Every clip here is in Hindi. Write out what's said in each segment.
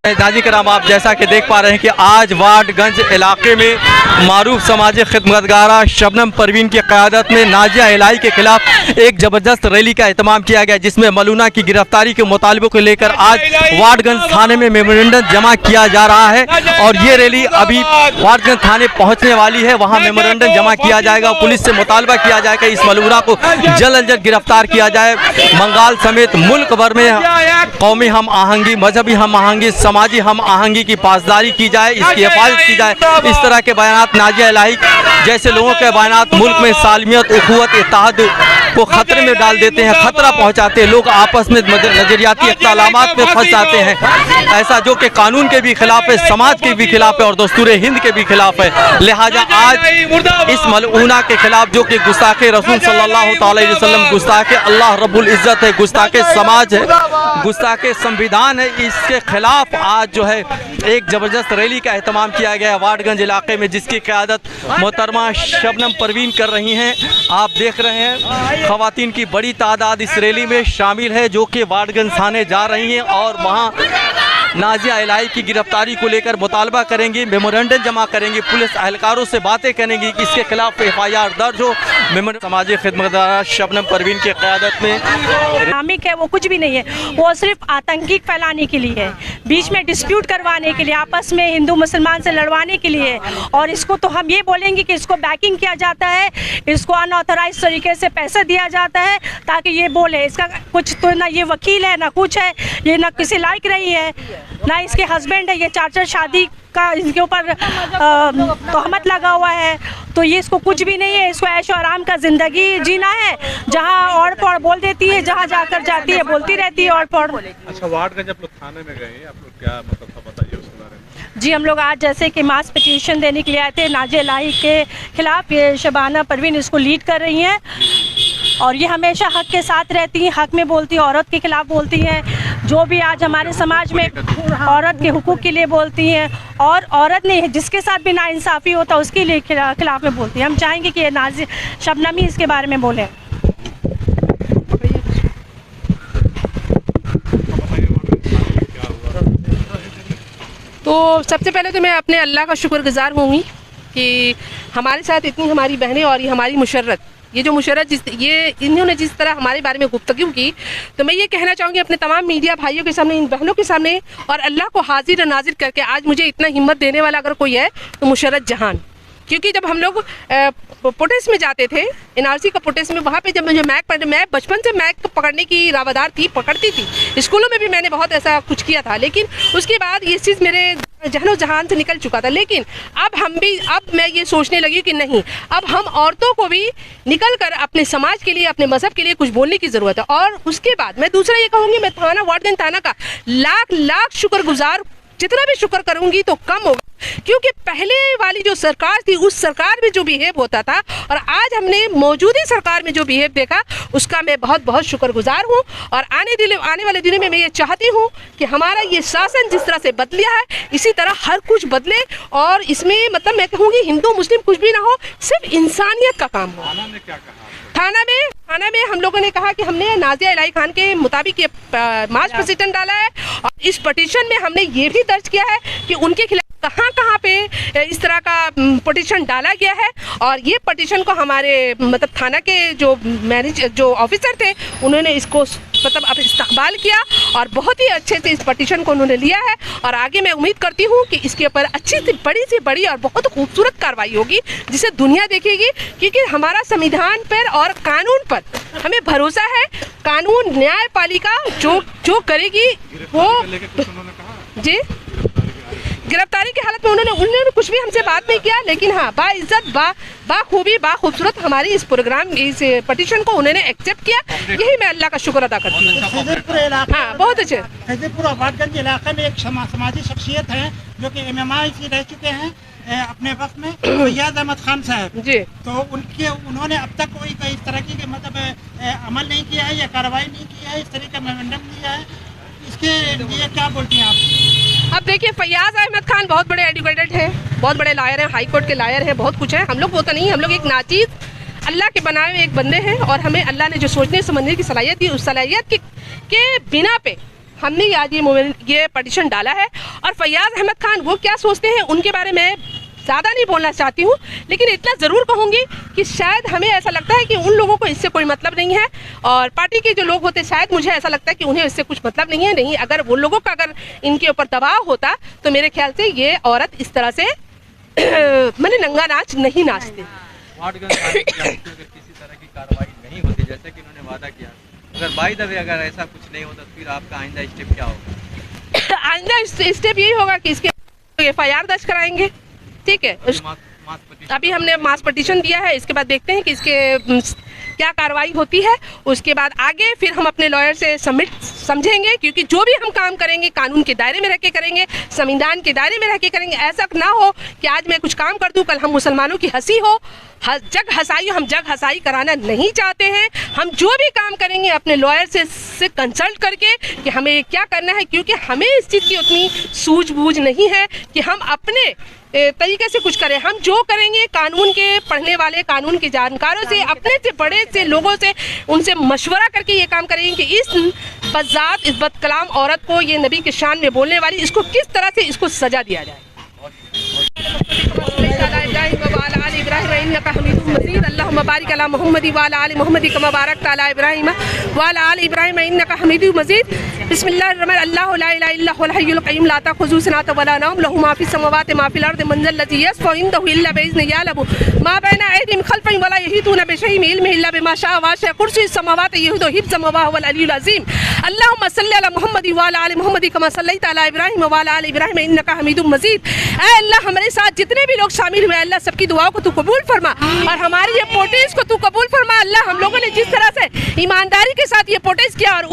नाज़रीन कराम, आप जैसा कि देख पा रहे हैं कि आज वार्डगंज इलाके में मारूफ समाजी खिदमतगारा शबनम परवीन की क़यादत में नाजिया इलाही के खिलाफ एक ज़बरदस्त रैली का एहतमाम किया गया, जिसमें मलूना की गिरफ्तारी के मुतालबे को लेकर आज वार्डगंज थाने में मेमोरेंडम जमा किया जा रहा है। और ये रैली अभी वार्डगंज थाने पहुँचने वाली है, वहाँ मेमोरेंडम जमा किया जाएगा। पुलिस से मुतालबा किया जाएगा इस मलूना को जल्द अज जल्द गिरफ्तार किया जाए। बंगाल समेत मुल्क भर में कौमी हम आहंगी, मजहबी हम आहंगी, समाजी हम आहंगी की पासदारी की जाए, इसकी हिफाजत की जाए। इस तरह के बयानात नाजिया इलाही जैसे लोगों के बयानात मुल्क में सालमियत, उखुवत, इत्तेहाद को खतरे में डाल देते हैं, खतरा पहुंचाते हैं। लोग आपस में नजरियाती इख्तिलाफात में फंस जाते हैं, ऐसा जो कि कानून के भी खिलाफ है, समाज के भी खिलाफ है और दस्तूर हिंद के भी खिलाफ है। लिहाजा आज इस मलऊना के खिलाफ, जो कि गुस्ताखे रसूल सल्लल्लाहु अलैहि वसल्लम, गुस्ताखे अल्लाह रब्बुल इज़्ज़त है, गुस्ताखे समाज है, गुस्ताखे संविधान है, इसके खिलाफ आज जो है एक ज़बरदस्त रैली का एहतमाम किया गया है वार्डगंज इलाके में, जिसकी क़यादत मोहतरमा शबनम परवीन कर रही हैं। आप देख रहे हैं ख़वातीन की बड़ी तादाद इस रैली में शामिल है, जो कि वार्डगंज थाने जा रही हैं और वहाँ नाजिया इलाही की गिरफ्तारी को लेकर मुतालबा करेंगी, मेमोरेंडम जमा करेंगी, पुलिस एहलकारों से बातें करेंगी कि इसके खिलाफ FIR दर्ज हो। समाजी खिदमतगार शबनम परवीन की क़यादत में इस्लामिक है, वो कुछ भी नहीं है, वो सिर्फ आतंकी फैलाने के लिए है, बीच में डिस्प्यूट करवाने के लिए, आपस में हिंदू मुसलमान से लड़वाने के लिए। और इसको तो हम ये बोलेंगे कि इसको बैकिंग किया जाता है, इसको अनऑथराइज तरीके से पैसा दिया जाता है ताकि ये बोले। इसका कुछ तो ना ये वकील है, ना कुछ है, ये ना किसी लायक रही है, ना इसके हस्बैंड है, ये 4 शादी का इसके ऊपर तोहमत लगा हुआ है। तो ये इसको कुछ भी नहीं है, इसको ऐशो आराम का ज़िंदगी जीना है, जहाँ और पौड़ बोल देती है, जहाँ जाकर जाती है बोलती रहती है और पौड़। अच्छा, वार्डगंज आप लोग थाने में गए, आप लोग क्या मतलब था, बताइए उसके बारे में। जी, हम लोग आज जैसे कि मास पिटीशन देने के लिए आए थे नाजिया इलाही के खिलाफ। ये शबाना परवीन इसको लीड कर रही हैं और ये हमेशा हक के साथ रहती हैं, हक में बोलती हैं, औरत के खिलाफ बोलती हैं, जो भी आज हमारे समाज में औरत के हुकूक के लिए बोलती हैं, और औरत ने जिसके साथ भी नाइंसाफ़ी होता है उसके लिए खिलाफ में बोलती हैं। हम चाहेंगे कि ये नाजिया शबनम ही इसके बारे में बोलें। तो सबसे पहले तो मैं अपने अल्लाह का शुक्रगुजार होंगी कि हमारे साथ इतनी हमारी बहनें और ये हमारी मुशर्रत, ये जो मुशर्रत इन्होंने जिस तरह हमारे बारे में गुफ्तगू की, तो मैं ये कहना चाहूँगी अपने तमाम मीडिया भाइयों के सामने, इन बहनों के सामने, और अल्लाह को हाजिर नाजिर करके आज मुझे इतना हिम्मत देने वाला अगर कोई है तो मुशर्रत जहान। क्योंकि जब हम लोग प्रोटेस्ट में जाते थे, NRC का प्रोटेस्ट में, वहाँ पे जब मुझे मैं बचपन से मैक पकड़ने की रावदार थी, पकड़ती थी, स्कूलों में भी मैंने बहुत ऐसा कुछ किया था, लेकिन उसके बाद ये चीज़ मेरे जहनो जहान से निकल चुका था। लेकिन अब मैं ये सोचने लगी कि नहीं, अब हम औरतों को भी निकल कर अपने समाज के लिए, अपने मज़हब के लिए कुछ बोलने की ज़रूरत है। और उसके बाद मैं दूसरा ये कहूँगी, मैं थाना वार्डगंज थाना का लाख शुक्रगुजार, जितना भी शुक्र करूँगी तो कम होगा, क्योंकि पहले वाली जो सरकार थी, उस सरकार में जो बिहेव होता था और आज हमने मौजूदा सरकार में जो बिहेव देखा, उसका मैं बहुत शुक्रगुजार हूँ। और आने वाले दिनों में मैं ये चाहती हूँ कि हमारा ये शासन जिस तरह से बदलिया है, इसी तरह हर कुछ बदले। और इसमें मतलब मैं कहूँगी हिंदू मुस्लिम कुछ भी ना हो, सिर्फ इंसानियत का काम हो। थाना में क्या कहा? थाना में हम लोगों ने कहा कि हमने नाजिया इलाही खान के मुताबिक ये मार्च पिटीशन डाला है, और इस पिटीशन में हमने ये भी दर्ज किया है कि उनके खिलाफ कहाँ पे इस तरह का पिटीशन डाला गया है। और ये पिटीशन को हमारे मतलब थाना के जो ऑफिसर थे, उन्होंने इसको मतलब अब इस्तकबाल किया और बहुत ही अच्छे से इस पिटीशन को उन्होंने लिया है। और आगे मैं उम्मीद करती हूँ कि इसके ऊपर अच्छी से बड़ी और बहुत खूबसूरत कार्रवाई होगी, जिसे दुनिया देखेगी, क्योंकि हमारा संविधान पर और कानून पर हमें भरोसा है। कानून न्यायपालिका जो करेगी वो जी। गिरफ्तारी की हालत में उन्होंने कुछ भी हमसे बात नहीं किया, लेकिन हाँ, बाइज्जत बाखूबी बाखूबसूरत हमारी इस पिटीशन को उन्होंने एक्सेप्ट किया। यही मैं अल्लाह का शुक्र अदा करती हूँ। हाँ, बहुत अच्छे। फैजपुर वार्डगंज इलाके में एक समाजी शख्सियत है जो कि MMI से रह चुके हैं अपने वक्त में, फैयाज अहमद खान साहब जी। तो उन्होंने अब तक कोई इस तरह की मतलब अमल नहीं किया है या कार्रवाई नहीं किया है, इस तरह का मेमोरेंडम दिया है, इसके लिए क्या बोलती हैं आप? अब देखिए, फैयाज अहमद खान बहुत बड़े एजुकेटेड हैं, बहुत बड़े लायर हैं, हाई कोर्ट के लायर हैं, बहुत कुछ है। हम लोग वो तो नहीं, हम लोग एक नाचीज अल्लाह के बनाए हुए एक बंदे हैं, और हमें अल्लाह ने जो सोचने समझने की सलाहियत दी, उस सलाहियत के बिना पे हमने आज ये पटिशन डाला है। और फैयाज़ अहमद खान वो क्या सोचते हैं उनके बारे में ज़्यादा नहीं बोलना चाहती हूँ, लेकिन इतना ज़रूर कहूँगी कि शायद हमें ऐसा लगता है कि उन लोगों को इससे कोई मतलब नहीं है, और पार्टी के जो लोग होते हैं शायद मुझे ऐसा लगता है कि उन्हें इससे कुछ मतलब नहीं है। नहीं, अगर वो लोगों का अगर इनके ऊपर दबाव होता तो मेरे ख्याल से ये औरत इस तरह से मैंने नंगा नाच नहीं नाचते। वार्डगंज थाने की अगर किसी तरह की कार्रवाई नहीं होती जैसे कि इन्होंने वादा किया, अगर बाय द वे अगर ऐसा कुछ नहीं होता तो फिर आपका आइंदा स्टेप क्या होगा? आइंदा स्टेप यही होगा कि इसके FIR दर्ज कराएंगे। ठीक है, अभी हमने मास पटिशन दिया है, इसके बाद देखते हैं कि इसके क्या कार्रवाई होती है। उसके बाद आगे फिर हम अपने लॉयर से समझेंगे, क्योंकि जो भी हम काम करेंगे कानून के दायरे में रह के करेंगे, संविधान के दायरे में रह के करेंगे। ऐसा ना हो कि आज मैं कुछ काम कर दूं, कल हम मुसलमानों की हंसी हो, जग हंसाई। हम जग हंसाई कराना नहीं चाहते हैं। हम जो भी काम करेंगे अपने लॉयर से कंसल्ट करके कि हमें क्या करना है, क्योंकि हमें इस चीज़ की उतनी सूझबूझ नहीं है कि हम अपने तरीके से कुछ करें। हम जो करेंगे कानून के पढ़ने वाले, कानून के जानकारों से, अपने से बड़े से लोगों से उनसे मशवरा करके ये काम करेंगे कि इस बज़ात, इस बदकलाम औरत को, ये नबी के शान में बोलने वाली, इसको किस तरह से इसको सजा दिया जाए। अल्लाहुम्मा बारिक अला मुहम्मदी व अला आलि मुहम्मदी कमा बारकता अला इब्राहीम व अला आलि इब्राहीम इन्नका हमीदुम मजीद। बिस्मिल्लाहिर्रहमानिर्रहीम। अल्लाहु ला इलाहा इल्ला हुवल हय्युल क़य्यूम ला ताख़ुज़ुहु सिनतुन व ला नौम लहु मा फ़िस समावाति मा फ़िल अर्दि मन ज़ल्लज़ी यशफ़अउ इंदहु इल्ला बिइज़्निही यअलमु मा बैना अयदीहिम ख़ल्फ़हिम व ला यहीतूना बिशैइन मिन इल्मिही इल्ला बिमा शाअ वसिअ कुर्सियुहु समावाति यऊदुहु हिफ़्ज़ुहुमा व हुवल अलिय्युल अज़ीम। अल्लाहुम्मा सल्लि अला मुहम्मदी व अला आलि मुहम्मदी कमा सल्लैता अला इब्राहीम व अला आलि इब्राहीम इन्नका हमीदुम मजीद। ऐ अल्लाह, हमारे साथ जितने भी लोग शामिल हुए अल्लाह सबकी दुआओं को तू कबूल फरमा, और हमारी ये प्रोटेस्ट को तू कबूल फरमा। अल्लाह, हम लोगों ने जिस तरह से ईमानदारी के साथ ये प्रोटेस्ट किया और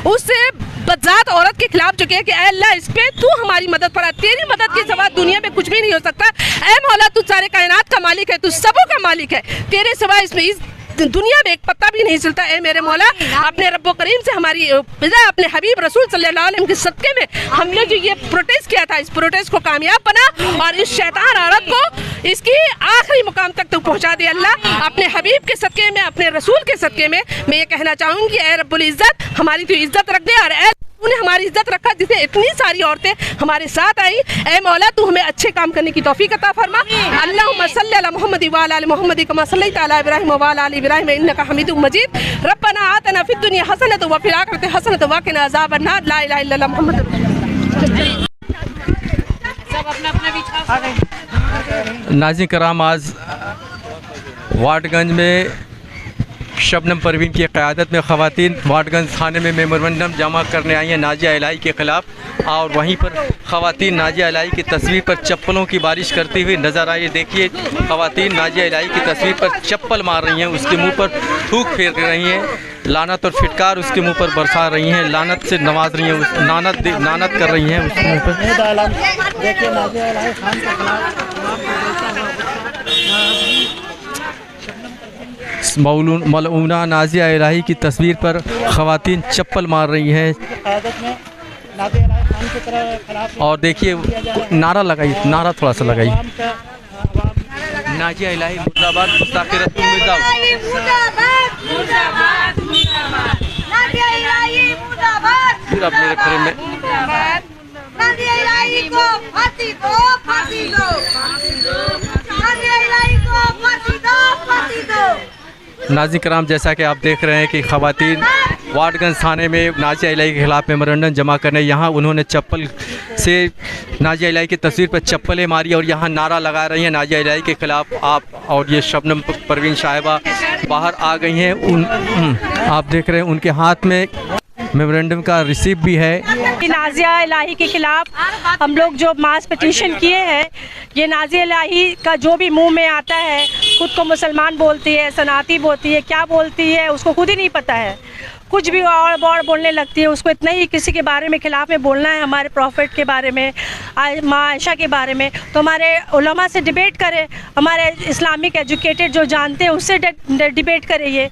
उससे बदजात औरत के खिलाफ जो किया कि ऐ अल्लाह, इस पे तू हमारी मदद फरमा। तेरी मदद के सिवा दुनिया में कुछ भी नहीं हो सकता। ऐ मौला, तू सारे कायनात का मालिक है, तू सबों का मालिक है। तेरे सिवा इसमें इस दुनिया में एक पत्ता भी नहीं चलता। ऐ मेरे मौला, अपने रब्बो करीम से हमारी अपने हबीब रसूल सल्लल्लाहु अलैहि वसल्लम के सदके में हमने जो ये प्रोटेस्ट किया था, इस प्रोटेस्ट को कामयाब बना और इस शैतान औरत को इसकी आखिरी मुकाम तक तो पहुंचा दे। अल्लाह, अपने हबीब के सदके में, अपने रसूल के सदके में मैं ये कहना चाहूँगी, ऐ रब्बुल इज़्ज़त, हमारी तो इज़्ज़त रख दे, और ऐ तूने हमारी इज्जत रखा जिसे इतनी सारी औरतें हमारे साथ आई। ऐ मौला, तू हमें अच्छे काम करने की तौफीक अता फरमा। अल्लाहुम्मा सल्लि अला मुहम्मदी व अला आलि मुहम्मदी कमा सल्लैता अला इब्राहीम व अला आलि इब्राहीम इन्नका हमीदुम मजीद। रब्बना आतना फिद दुनिया हसनतन व फिल आखिरति हसनतन व क़िना अज़ाबन नार। ला इलाहा इल्लल्लाह मुहम्मद। सब अपना नाज़रीन कराम, आज वार्डगंज में शबनम परवीन की क़यादत में ख़वातीन वार्डगंज थाने में मेमोरेंडम जमा करने आई हैं नाजिया इलाही के ख़िलाफ़, और वहीं पर ख़वातीन नाजिया इलाही की तस्वीर पर चप्पलों की बारिश करती हुई नज़र आई। देखिए, ख़वातीन नाजिया इलाही की तस्वीर पर चप्पल मार रही हैं, उसके मुंह पर थूक फेर रही हैं, लानत और फिटकार उसके मुंह पर बरसा रही हैं, लानत से नवाज रही हैं, नानत कर रही हैं उसके मुंह पर। देखिए, नाजिया इलाही खान के खिलाफ मलऊना नाजिया इलाही की तस्वीर पर ख़वातीन चप्पल मार रही हैं, और देखिए नारा लगाई, नारा थोड़ा सा लगाई, नाजिया इलाही मुर्दाबाद, मुस्ताक़ रसूल मुर्दाबाद। पूरा मेरे खरे में नाजिया इलाही को फांसी दो, फांसी दो, नाजिया इलाही को फांसी दो, फांसी दो। नाज़रीन कराम, जैसा कि आप देख रहे हैं कि ख़वातीन वार्डगंज थाने में नाजिया इलाही के ख़िलाफ़ मेमोरेंडम जमा करने यहाँ उन्होंने चप्पल से नाजिया इलाही की तस्वीर पर चप्पलें मारी और यहाँ नारा लगा रही हैं नाजिया इलाही के ख़िलाफ़। आप और ये शबनम परवीन साहिबा बाहर आ गई हैं, आप देख रहे हैं उनके हाथ में मेमोरेंडम का रिसीप्ट भी है। नाजिया इलाही के खिलाफ हम लोग जो मास पिटीशन किए हैं, ये नाजिया इलाही का जो भी मुंह में आता है, खुद को मुसलमान बोलती है, सनाती बोलती है, क्या बोलती है उसको खुद ही नहीं पता है, कुछ भी और बोलने लगती है। उसको इतना ही किसी के बारे में खिलाफ में बोलना है, हमारे प्रॉफिट के बारे में, माँ आयशा के बारे में, तो हमारे उलमा से डिबेट करे, हमारे इस्लामिक एजुकेटेड जो जानते हैं उससे डिबेट करे। ये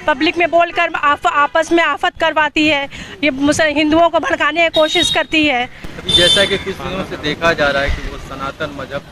पब्लिक में बोलकर आपस में आफत करवाती है, ये हिंदुओं को भड़काने की कोशिश करती है। जैसा कि कुछ दिनों से देखा जा रहा है कि वो सनातन मजहब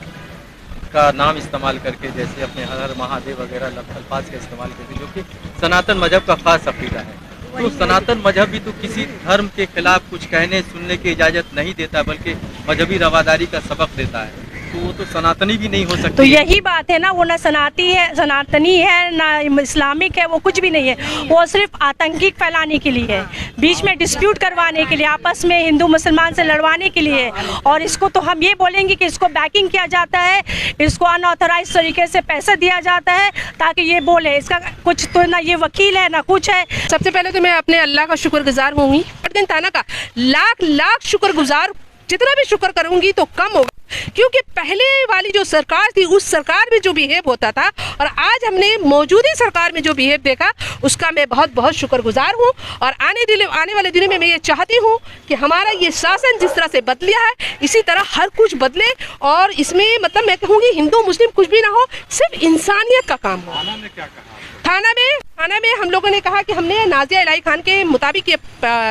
का नाम इस्तेमाल करके, जैसे अपने हर महादेव वगैरह अल्फाज का इस्तेमाल करके, जो कि सनातन मजहब का ख़ास अक़ीदा है, तो सनातन मजहब भी तो किसी धर्म के खिलाफ कुछ कहने सुनने की इजाजत नहीं देता, बल्कि मजहबी रवादारी का सबक देता है। तो वो तो सनातनी भी नहीं हो सकती। तो यही बात है ना, वो ना सनातनी है ना इस्लामिक है, वो कुछ भी नहीं है। वो सिर्फ आतंकी फैलाने के लिए है, बीच में डिस्प्यूट करवाने के लिए, आपस में हिंदू मुसलमान से लड़वाने के लिए है। और इसको तो हम ये बोलेंगे कि इसको बैकिंग किया जाता है, इसको अनऑथराइज तरीके से पैसा दिया जाता है ताकि ये बोले। इसका कुछ तो ना ये वकील है ना कुछ है। सबसे पहले तो मैं अपने अल्लाह का शुक्रगुजार होंगी, दिन थाना का लाख लाख शुक्रगुजार, जितना भी शुक्र करूंगी तो कम होगा, क्योंकि पहले वाली जो सरकार थी उस सरकार में जो बिहेव होता था और आज हमने मौजूदा सरकार में जो बिहेव देखा उसका मैं बहुत बहुत शुक्रगुजार हूँ। और आने वाले दिनों में मैं ये चाहती हूँ कि हमारा ये शासन जिस तरह से बदलिया है इसी तरह हर कुछ बदले। और इसमें मतलब मैं कहूँगी हिंदू मुस्लिम कुछ भी ना हो, सिर्फ इंसानियत का काम हो। थाना में क्या कहा? थाना में हम लोगों ने कहा कि हमने नाजिया इलाही खान के मुताबिक ये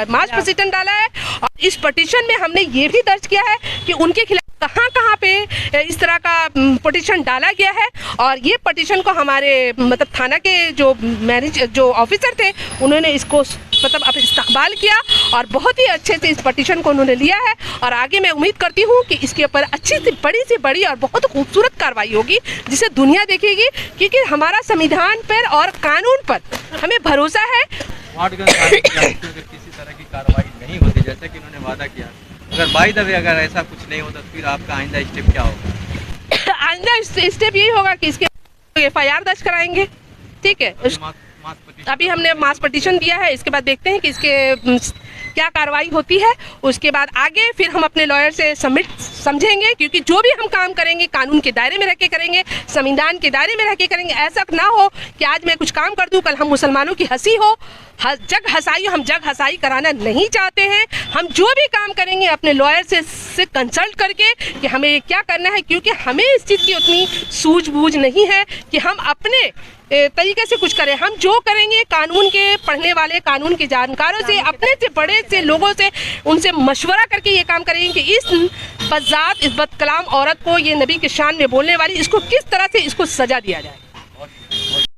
मार्च पिटीशन डाला है और इस पिटीशन में हमने ये भी दर्ज किया है कि उनके खिलाफ कहाँ पे इस तरह का पिटीशन डाला गया है। और ये पिटीशन को हमारे मतलब थाना के जो ऑफिसर थे उन्होंने इसको मतलब अब इस्तकबाल किया और बहुत ही अच्छे से इस पिटीशन को उन्होंने लिया है। और आगे मैं उम्मीद करती हूँ कि इसके ऊपर अच्छी से बड़ी और बहुत खूबसूरत कार्रवाई होगी जिसे दुनिया देखेगी, क्योंकि हमारा संविधान पर और कानून पर हमें भरोसा है। वाटगंज किसी तरह की कार्रवाई नहीं होती जैसे कि उन्होंने वादा किया, अगर बाय द वे अगर ऐसा कुछ नहीं होता तो फिर आपका आइंदा स्टेप क्या होगा? आइंदा स्टेप यही होगा कि इसके FIR दर्ज कराएंगे। ठीक है, अभी हमने मास पिटीशन दिया है, इसके बाद देखते हैं कि इसके क्या कार्रवाई होती है। उसके बाद आगे फिर हम अपने लॉयर से समझेंगे, क्योंकि जो भी हम काम करेंगे कानून के दायरे में रह के करेंगे, संविधान के दायरे में रह के करेंगे। ऐसा ना हो कि आज मैं कुछ काम कर दूं कल हम मुसलमानों की हंसी हो, जग हंसाई हो। हम जग हंसाई कराना नहीं चाहते हैं। हम जो भी काम करेंगे अपने लॉयर से कंसल्ट करके कि हमें ये क्या करना है, क्योंकि हमें इस चीज़ की उतनी सूझबूझ नहीं है कि हम अपने तरीके से कुछ करें। हम जो करेंगे कानून के पढ़ने वाले, कानून के जानकारों से, अपने से बड़े से लोगों से उनसे मशवरा करके ये काम करेंगे कि इस बदजात, इस बदकलाम औरत को, ये नबी के शान में बोलने वाली, इसको किस तरह से इसको सजा दिया जाए।